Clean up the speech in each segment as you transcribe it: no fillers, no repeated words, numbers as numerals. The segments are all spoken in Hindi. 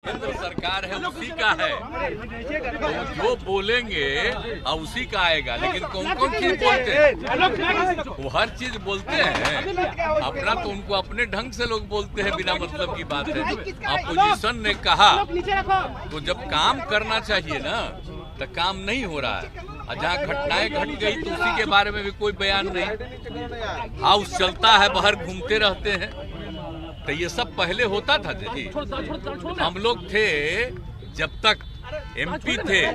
केंद्र सरकार है उसी का है, जो बोलेंगे और उसी का आएगा। लेकिन कौन कौन चीज बोलते हैं, वो हर चीज बोलते हैं अपना, तो उनको अपने ढंग से लोग बोलते हैं, बिना मतलब की बात है। अपोजिशन ने कहा तो जब काम करना चाहिए ना, तो काम नहीं हो रहा है, और जहाँ घटनाएं घट गई तो उसी के बारे में भी कोई बयान नहीं। हाउस चलता है, बाहर घूमते रहते हैं, तो ये सब पहले होता था जी। हम लोग थे जब तक एमपी थे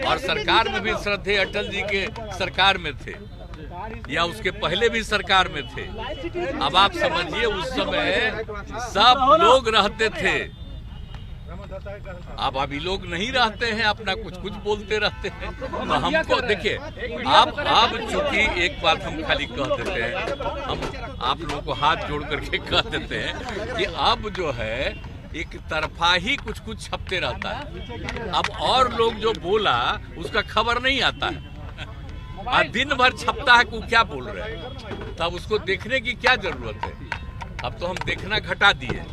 और सरकार में भी थे, अटल जी के सरकार में थे या उसके पहले भी सरकार में थे। अब आप समझिए उस समय सब लोग रहते थे, अब अभी लोग नहीं रहते हैं, अपना कुछ कुछ बोलते रहते हैं। तो हमको देखिए, आप चूंकि एक बात हम खाली कह देते हैं, हम आप लोगों को हाथ जोड़ करके कह देते हैं कि अब जो है एक तरफा ही कुछ कुछ छपते रहता है। अब और लोग जो बोला उसका खबर नहीं आता है, और दिन भर छपता है कि क्या बोल रहे हैं, तब उसको देखने की क्या जरूरत है। अब तो हम देखना घटा दिए,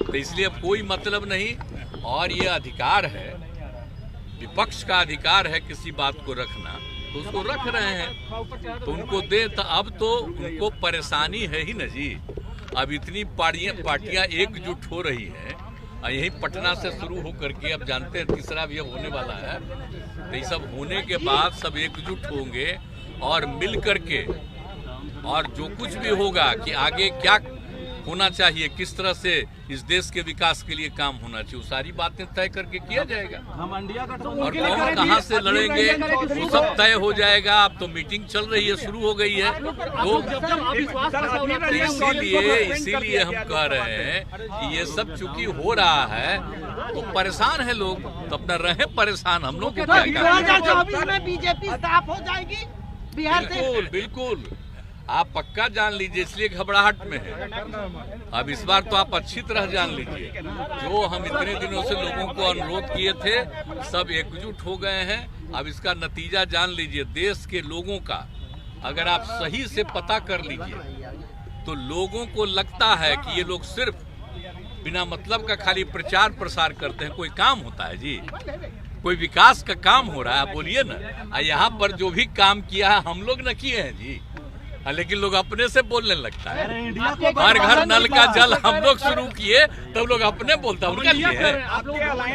तो इसलिए अब कोई मतलब नहीं। और ये अधिकार है, विपक्ष का अधिकार है किसी बात को रखना, तो उसको रख रहे हैं, तो उनको दे। तो अब तो उनको परेशानी है ही न जी। अब इतनी पार्टियां एकजुट हो रही हैं, और यही पटना से शुरू होकर के अब जानते हैं तीसरा भी अब होने वाला है। तो ये सब होने के बाद सब एकजुट होंगे और मिल करके, और जो कुछ भी होगा कि आगे क्या होना चाहिए, किस तरह से इस देश के विकास के लिए काम होना चाहिए, वो सारी बातें तय करके किया जाएगा। और कौन कहाँ से लड़ेंगे वो सब तय हो जाएगा। अब तो मीटिंग चल रही है, शुरू हो गई है, तो इसीलिए हम कह रहे हैं कि ये सब चूंकि हो रहा है तो परेशान है लोग, तो अपना रहे परेशान। हम लोग 2024 में बीजेपी साफ हो जाएगी बिहार से, बिल्कुल बिल्कुल, आप पक्का जान लीजिए, इसलिए घबराहट में है। अब इस बार तो आप अच्छी तरह जान लीजिए, जो हम इतने दिनों से लोगों को अनुरोध किए थे सब एकजुट हो गए हैं। अब इसका नतीजा जान लीजिए, देश के लोगों का अगर आप सही से पता कर लीजिए तो लोगों को लगता है कि ये लोग सिर्फ बिना मतलब का खाली प्रचार प्रसार करते हैं। कोई काम होता है जी, कोई विकास का काम हो रहा है, बोलिए ना। यहाँ पर जो भी काम किया है हम लोग न किए हैं जी, लेकिन लोग अपने से बोलने लगता है। हर घर नल का जल हम लोग शुरू किए, तब लोग अपने बोलता है उनका किए हैं।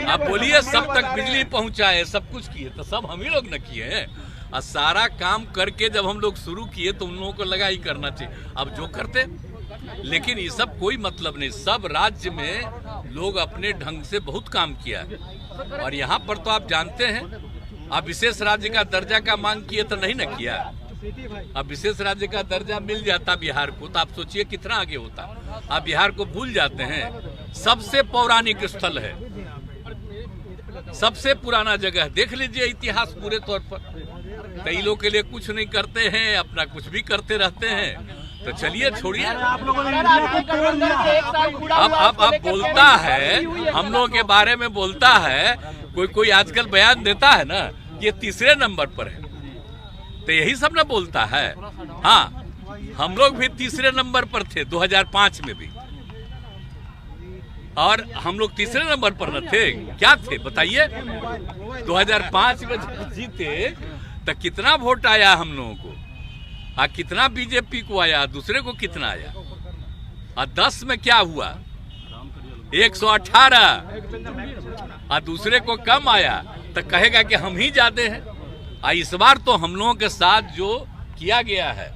आप बोलिए सब तक बिजली पहुंचाए, सब कुछ किए, तो सब हम ही लोग न किए हैं। और सारा काम करके जब हम लोग शुरू किए तो उन लोगों को लगा ही करना चाहिए, अब जो करते। लेकिन ये सब कोई मतलब नहीं, सब राज्य में लोग अपने ढंग से बहुत काम किया है। और यहाँ पर तो आप जानते हैं, आप विशेष राज्य का दर्जा का मांग किए तो नहीं न किया। अब विशेष राज्य का दर्जा मिल जाता बिहार को, तो आप सोचिए कितना आगे होता। आप बिहार को भूल जाते हैं, सबसे पौराणिक स्थल है, सबसे पुराना जगह है, देख लीजिए इतिहास पूरे तौर पर। कई लोग के लिए कुछ नहीं करते हैं, अपना कुछ भी करते रहते हैं। तो चलिए छोड़िए, आप बोलता है, हम लोगों के बारे में बोलता है, कोई आजकल बयान देता है ना, ये तीसरे नंबर पर है, तो यही सब ना बोलता है। हाँ, हम लोग भी तीसरे नंबर पर थे 2005 में भी, और हम लोग तीसरे नंबर पर न थे, क्या थे बताइए। 2005 में जीते तो कितना वोट आया हम लोगों को, और कितना बीजेपी को आया, दूसरे को कितना आया। और 10 में क्या हुआ, 118, और दूसरे को कम आया, तो कहेगा कि हम ही ज्यादा हैं। इस बार तो हम लोगों के साथ जो किया गया है,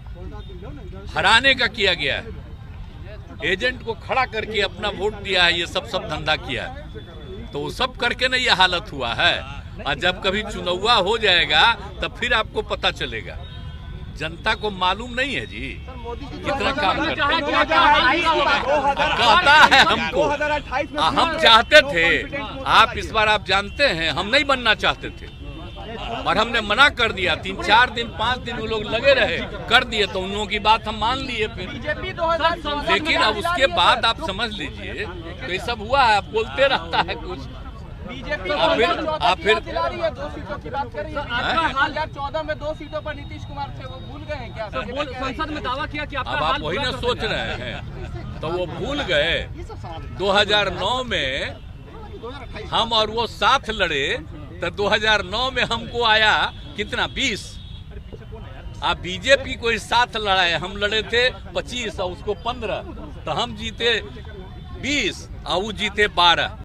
हराने का किया गया है, एजेंट को खड़ा करके अपना वोट दिया है, ये सब धंधा किया है, तो वो सब करके ना ये हालत हुआ है। और जब कभी चुनाव हो जाएगा तब फिर आपको पता चलेगा। जनता को मालूम नहीं है जी कितना काम करता है हमको। हम चाहते थे, आप इस बार आप जानते हैं, हम नहीं बनना चाहते थे और हमने मना कर दिया। 3-4 दिन 5 दिन वो लोग लगे रहे, कर दिए, तो उन लोगों की बात हम मान लिए फिर। लेकिन अब उसके बाद आप समझ लीजिए तो ये सब हुआ है, बोलते रहता है कुछ। आप फिर 2 सीटों की बात कर रही है। 2014 में 2 सीटों पर नीतीश कुमार थे, वो भूल गए हैं क्या? संसद में दावा किया कि अब आप वही ना सोच रहे हैं, तो वो भूल गए। 2009 में हम और वो साथ लड़े तो 2009 में हमको आया कितना 20। आप बीजेपी को इस साथ लड़ाए, हम लड़े थे 25 और उसको 15, तो हम जीते 20 और वो जीते 12।